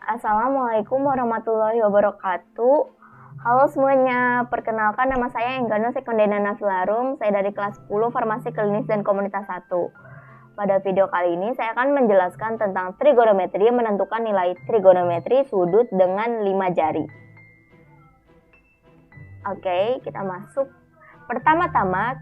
Assalamualaikum warahmatullahi wabarakatuh. Halo semuanya, perkenalkan nama saya Enggano Sekondena Nafilarum. Saya dari kelas 10 Farmasi Klinis dan Komunitas 1. Pada video kali ini saya akan menjelaskan tentang trigonometri, menentukan nilai trigonometri sudut dengan 5 jari. Oke, kita masuk. Pertama-tama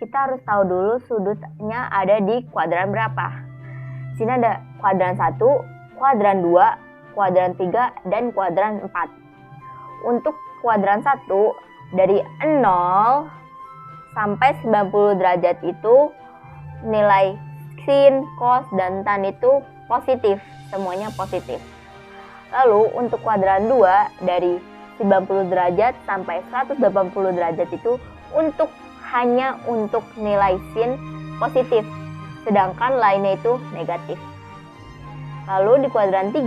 kita harus tahu dulu sudutnya ada di kuadran berapa. Di sini ada kuadran 1, kuadran 2, kuadran 3, dan kuadran 4. Untuk kuadran 1, dari 0 sampai 90 derajat itu nilai sin, cos, dan tan itu positif. Semuanya positif. Lalu untuk kuadran 2, dari 90 derajat sampai 180 derajat itu hanya untuk nilai sin positif. Sedangkan lainnya itu negatif. Lalu di kuadran 3,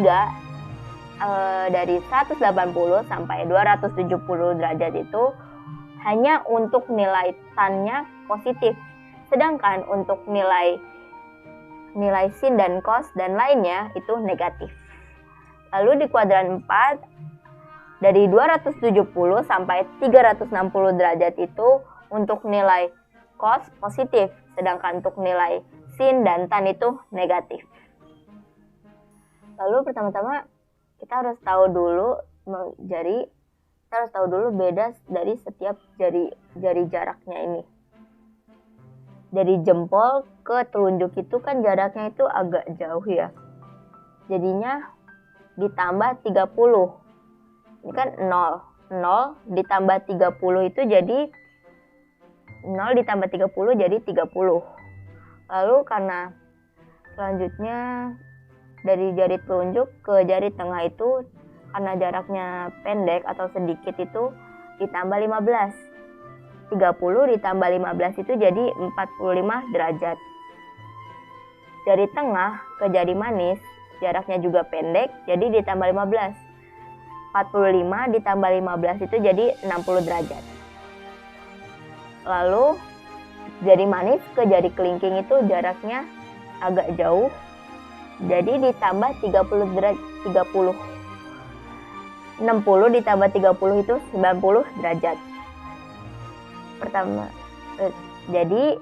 dari 180 sampai 270 derajat itu hanya untuk nilai tan-nya positif. Sedangkan untuk nilai sin dan cos dan lainnya itu negatif. Lalu di kuadran 4, dari 270 sampai 360 derajat itu untuk nilai cos positif. Sedangkan untuk nilai sin dan tan itu negatif. Lalu pertama-tama kita harus tahu dulu beda dari setiap jari jaraknya ini. Dari jempol ke telunjuk itu kan jaraknya itu agak jauh ya. Jadinya ditambah 30. Ini kan 0. 0 ditambah 30 itu jadi 0 ditambah 30 jadi 30. Lalu karena selanjutnya dari jari telunjuk ke jari tengah itu karena jaraknya pendek atau sedikit itu ditambah 15. 30 ditambah 15 itu jadi 45 derajat. Jari tengah ke jari manis jaraknya juga pendek jadi ditambah 15. 45 ditambah 15 itu jadi 60 derajat. Lalu jari manis ke jari kelingking itu jaraknya agak jauh. Jadi ditambah 30 derajat. 60 ditambah 30 itu 90 derajat. Jadi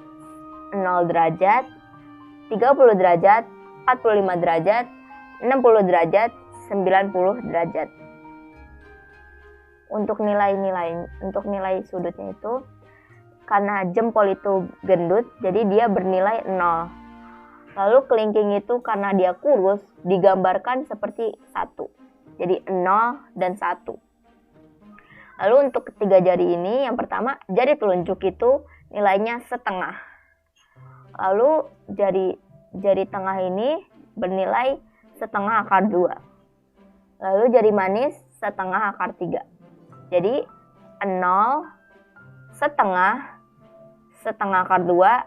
0 derajat, 30 derajat, 45 derajat, 60 derajat, 90 derajat. Untuk nilai sudutnya itu karena jempol itu gendut, jadi dia bernilai 0. Lalu kelingking itu karena dia kurus digambarkan seperti 1. Jadi 0 dan 1. Lalu untuk ketiga jari ini, yang pertama jari telunjuk itu nilainya setengah. Lalu jari tengah ini bernilai setengah akar 2. Lalu jari manis setengah akar 3. Jadi 0, setengah akar 2,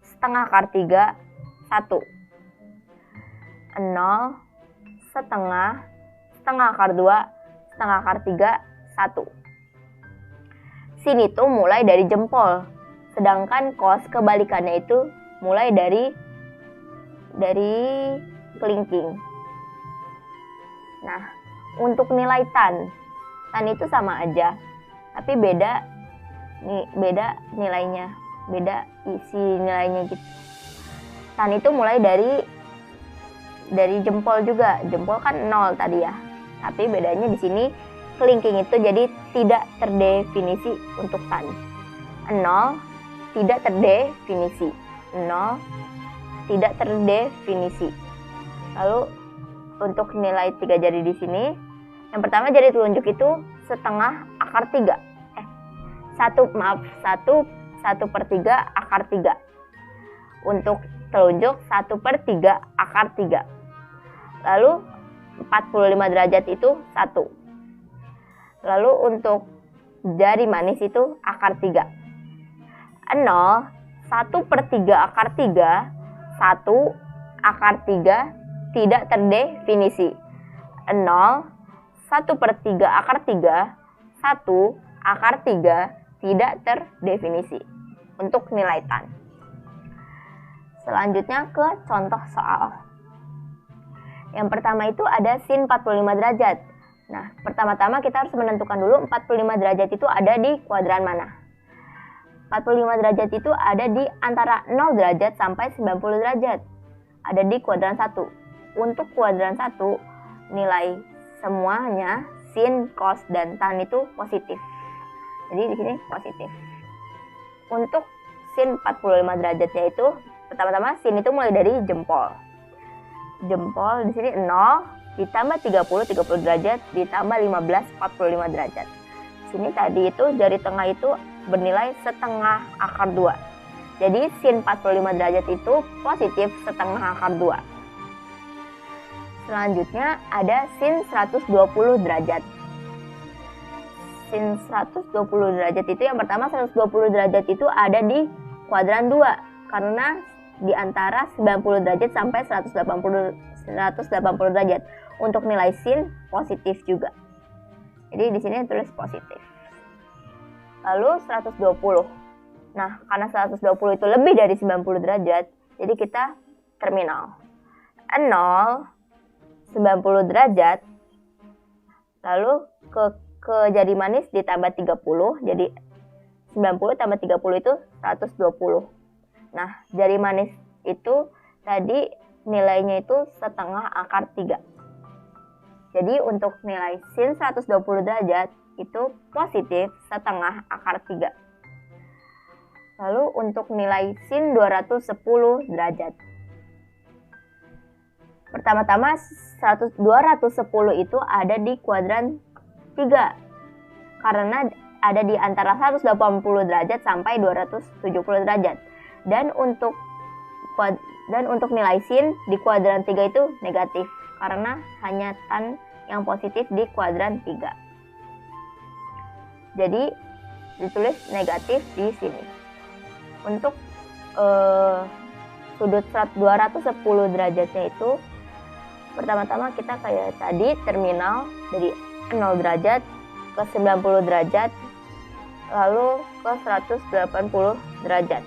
setengah akar 3, 1. 0, setengah akar 2, setengah akar 3, 1. Sin itu mulai dari jempol. Sedangkan cos kebalikannya itu mulai dari kelingking. Nah, untuk nilai tan itu sama aja. Tapi beda nilainya. Beda isi nilainya gitu. Tan itu mulai dari jempol juga. Jempol kan 0 tadi ya. Tapi bedanya di sini kelingking itu jadi tidak terdefinisi untuk tan. 0 tidak terdefinisi. 0 tidak terdefinisi. Lalu untuk nilai 3 jari di sini, yang pertama jari telunjuk itu setengah akar 3. 1/3 akar 3. Untuk telunjuk 1/3 akar 3. Lalu 45 derajat itu 1. Lalu untuk jari manis itu akar 3. 0, 1/3 akar 3, 1 akar 3 tidak terdefinisi. 0, 1/3 akar 3, 1 akar 3 tidak terdefinisi untuk nilai tan. Selanjutnya ke contoh soal. Yang pertama itu ada sin 45 derajat. Nah, pertama-tama kita harus menentukan dulu 45 derajat itu ada di kuadran mana. 45 derajat itu ada di antara 0 derajat sampai 90 derajat. Ada di kuadran 1. Untuk kuadran 1, nilai semuanya sin, cos, dan tan itu positif. Jadi di sini positif. Untuk sin 45 derajatnya itu, pertama-tama sin itu mulai dari jempol. Jempol di sini 0 ditambah 30 derajat ditambah 15 45 derajat. Sini tadi itu jari tengah itu bernilai setengah akar 2. Jadi sin 45 derajat itu positif setengah akar 2. Selanjutnya ada sin 120 derajat. Sin 120 derajat itu yang pertama 120 derajat itu ada di kuadran 2 karena di antara 90 derajat sampai 180 derajat. Untuk nilai sin positif juga. Jadi di sini tulis positif. Lalu 120. Nah, karena 120 itu lebih dari 90 derajat, jadi kita terminal. 0 90 derajat. Lalu ke jari manis ditambah 30, jadi 90 tambah 30 itu 120. Nah, jari manis itu tadi nilainya itu setengah akar 3. Jadi untuk nilai sin 120 derajat itu positif setengah akar 3. Lalu untuk nilai sin 210 derajat. Pertama-tama 210 itu ada di kuadran 3. Karena ada di antara 180 derajat sampai 270 derajat. Dan untuk nilai sin di kuadran 3 itu negatif karena hanya tan yang positif di kuadran 3. Jadi ditulis negatif di sini. Untuk sudut 210 derajatnya itu pertama-tama kita kayak tadi terminal dari 0 derajat ke 90 derajat lalu ke 180 derajat.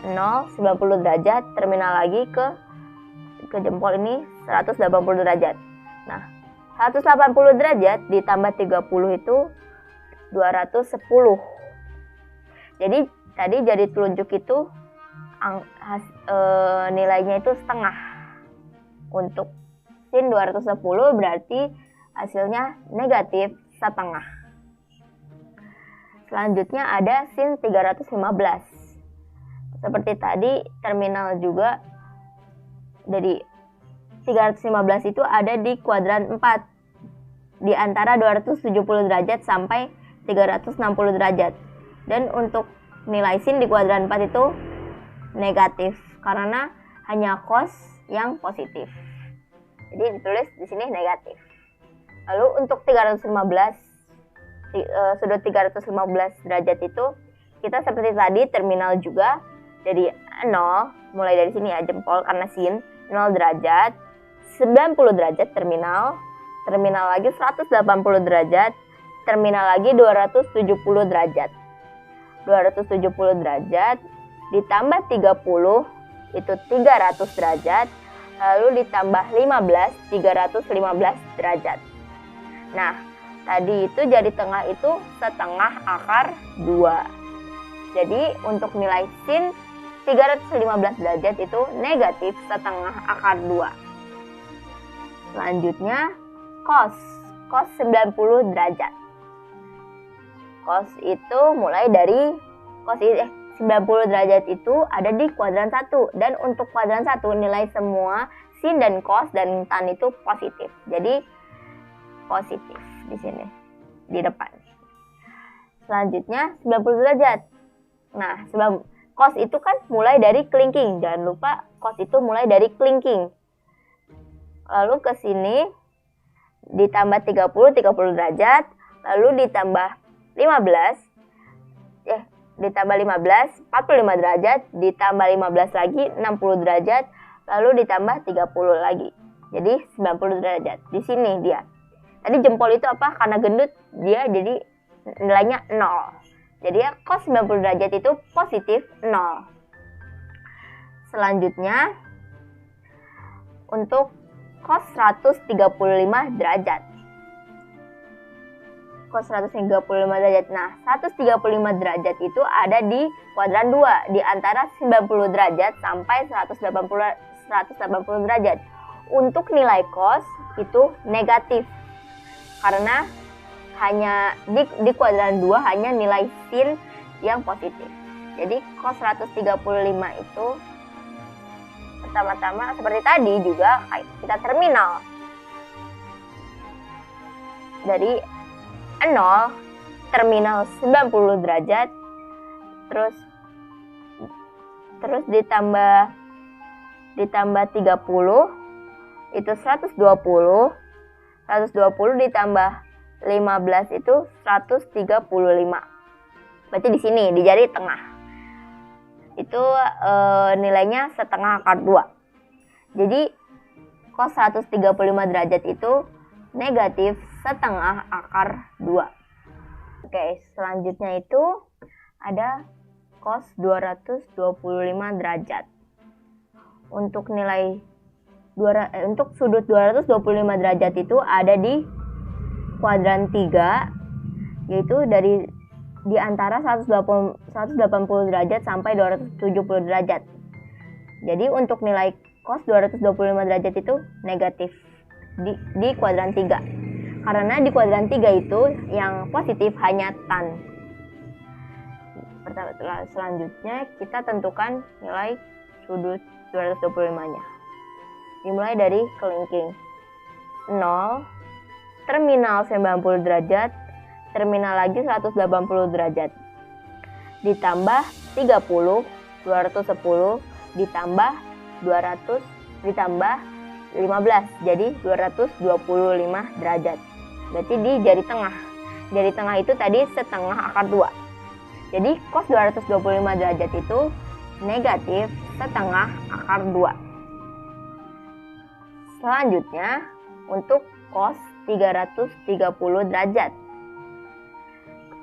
90 derajat terminal lagi ke jempol ini 180 derajat. Nah, 180 derajat ditambah 30 itu 210. Jadi tadi jari telunjuk itu nilainya itu setengah. Untuk sin 210 berarti hasilnya negatif setengah. Selanjutnya ada sin 315. Seperti tadi terminal juga dari 315 itu ada di kuadran 4 di antara 270 derajat sampai 360 derajat. Dan untuk nilai sin di kuadran 4 itu negatif karena hanya cos yang positif. Jadi ditulis di sini negatif. Lalu untuk 315 sudut 315 derajat itu kita seperti tadi terminal juga dari 0 mulai dari sini ya jempol karena sin 0 derajat 90 derajat terminal lagi 180 derajat terminal lagi 270 derajat 270 derajat ditambah 30 itu 300 derajat lalu ditambah 15 315 derajat. Nah, tadi itu jari tengah itu setengah akar 2. Jadi untuk nilai sin 315 derajat itu negatif setengah akar 2. Selanjutnya cos 90 derajat. Cos itu mulai dari 90 derajat itu ada di kuadran 1 dan untuk kuadran 1 nilai semua sin dan cos dan tan itu positif. Jadi positif di sini di depan. Selanjutnya 90 derajat. Nah, cos itu kan mulai dari kelingking. Jangan lupa cos itu mulai dari kelingking. Lalu ke sini ditambah 30 derajat, lalu ditambah 45 derajat, ditambah 15 lagi 60 derajat, lalu ditambah 30 lagi. Jadi 90 derajat. Di sini dia. Tadi jempol itu apa? Karena gendut dia jadi nilainya 0. Jadi ya cos 90 derajat itu positif 0. Selanjutnya untuk cos 135 derajat. Cos 135 derajat. Nah, 135 derajat itu ada di kuadran 2, di antara 90 derajat sampai 180 derajat. Untuk nilai cos itu negatif, karena hanya di kuadran 2 hanya nilai sin yang positif. Jadi cos 135 itu pertama-tama seperti tadi juga kita terminal dari 0 terminal 90 derajat terus ditambah 30 itu 120 ditambah 15 itu 135. Berarti di sini di jari tengah itu nilainya setengah akar 2. Jadi cos 135 derajat itu negatif setengah akar 2. Oke, selanjutnya itu ada cos 225 derajat. Untuk nilai untuk sudut 225 derajat itu ada di kuadran 3, yaitu di antara 180 derajat sampai 270 derajat. Jadi untuk nilai cos 225 derajat itu negatif di kuadran 3. Karena di kuadran 3 itu yang positif hanya tan. Selanjutnya kita tentukan nilai sudut 225-nya. Dimulai dari kelingking 0, terminal 90 derajat, terminal lagi 180 derajat, ditambah 30, 210, ditambah 200, ditambah 15, jadi 225 derajat. Berarti di jari tengah. Jari tengah itu tadi setengah akar 2. Jadi cos 225 derajat itu negatif setengah akar 2. Selanjutnya untuk cos 330 derajat.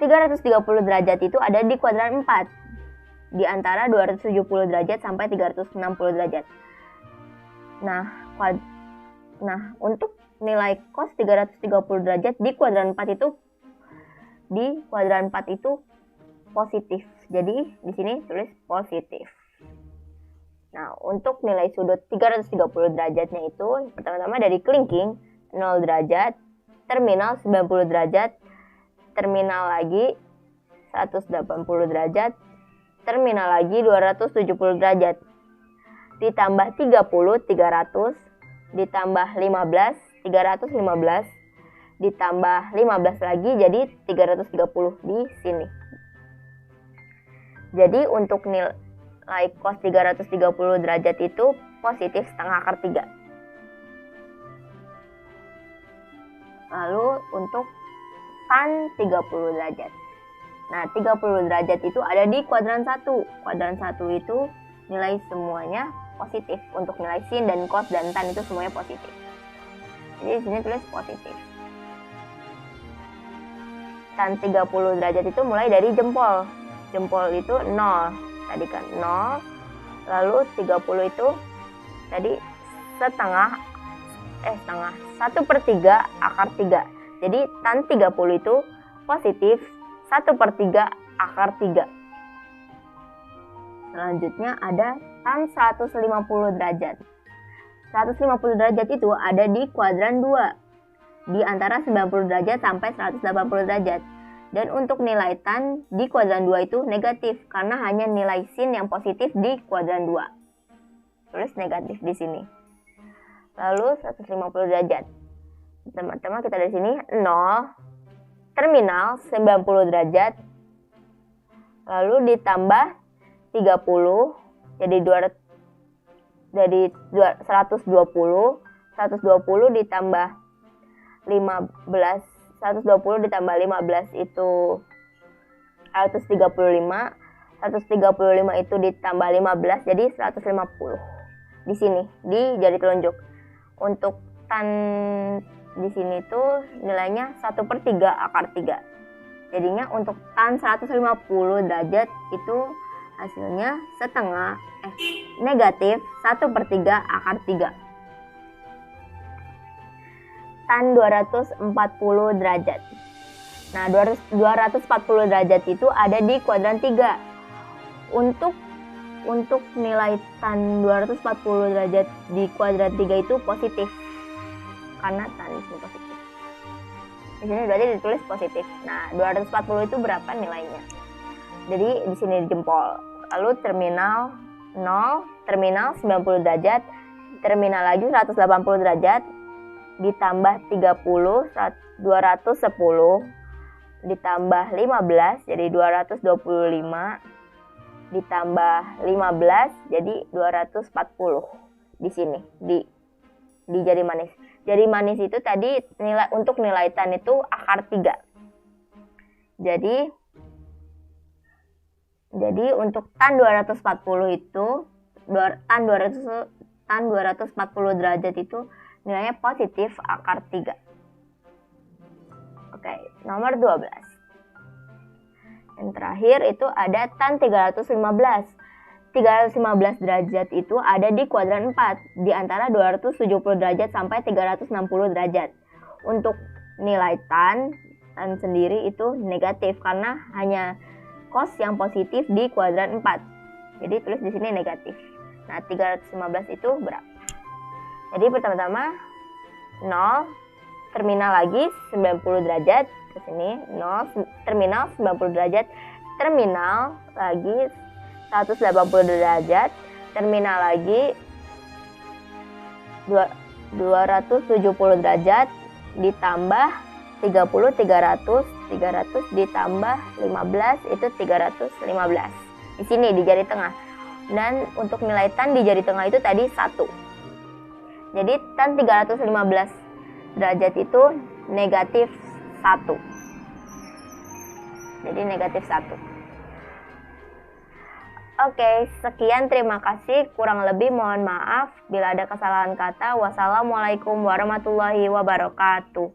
330 derajat itu ada di kuadran 4, di antara 270 derajat sampai 360 derajat. Nah, untuk nilai cos 330 derajat di kuadran 4 itu positif. Jadi di sini tulis positif. Nah, untuk nilai sudut 330 derajatnya itu pertama-tama dari kelingking 0 derajat, terminal 90 derajat, terminal lagi 180 derajat, terminal lagi 270 derajat, ditambah 30, 300, ditambah 15, 315, ditambah 15 lagi jadi 330 di sini. Jadi untuk nilai cos 330 derajat itu positif setengah akar 3. Lalu untuk tan 30 derajat. Nah, 30 derajat itu ada di kuadran 1. Kuadran 1 itu nilai semuanya positif. Untuk nilai sin dan cos dan tan itu semuanya positif. Jadi di sini tulis positif. Tan 30 derajat itu mulai dari jempol. Jempol itu 0. Tadi kan 0. Lalu 30 itu tadi setengah 1/3 akar 3. Jadi tan 30 itu positif 1/3 akar 3. Selanjutnya ada tan 150 derajat. 150 derajat itu ada di kuadran 2, di antara 90 derajat sampai 180 derajat. Dan untuk nilai tan di kuadran 2 itu negatif, karena hanya nilai sin yang positif di kuadran 2. Tulis negatif di sini. Lalu 150 derajat. Teman-teman kita dari sini 0, terminal 90 derajat, lalu ditambah 30, jadi 120 ditambah 15, 120 ditambah 15 itu 135, 135 itu ditambah 15 jadi 150. Di sini di jari telunjuk. Untuk tan di sini tuh nilainya 1/3 akar 3. Jadinya untuk tan 150 derajat itu hasilnya negatif 1/3 akar 3. tan 240 derajat. Nah, 240 derajat itu ada di kuadran 3. Untuk nilai tan 240 derajat di kuadran 3 itu positif. Karena tan di sini positif. Di sini berarti ditulis positif. Nah, 240 itu berapa nilainya? Jadi di sini di jempol. Lalu terminal 0, terminal 90 derajat, terminal lagi 180 derajat, ditambah 30, 210, ditambah 15, jadi 225, ditambah 15, jadi 240. Di sini, di jari manis. Jari manis itu tadi untuk nilai tan itu akar 3. Jadi untuk tan 240 itu tan 240 derajat itu nilainya positif akar 3. Oke, nomor 12. Yang terakhir itu ada tan 315. 315 derajat itu ada di kuadran 4, di antara 270 derajat sampai 360 derajat. Untuk nilai tan sendiri itu negatif karena hanya cos yang positif di kuadran 4. Jadi tulis di sini negatif. Nah, 315 itu berapa? Jadi pertama-tama 0, terminal lagi 90 derajat ke sini, 0, terminal 90 derajat, terminal lagi 180 derajat, terminal lagi 270 derajat, ditambah 30, 300 ditambah 15 itu 315. Di sini di jari tengah. Dan untuk nilai tan di jari tengah itu tadi 1. Jadi tan 315 derajat itu negatif 1. Jadi negatif 1. Oke, sekian, terima kasih. Kurang lebih mohon maaf bila ada kesalahan kata. Wassalamualaikum warahmatullahi wabarakatuh.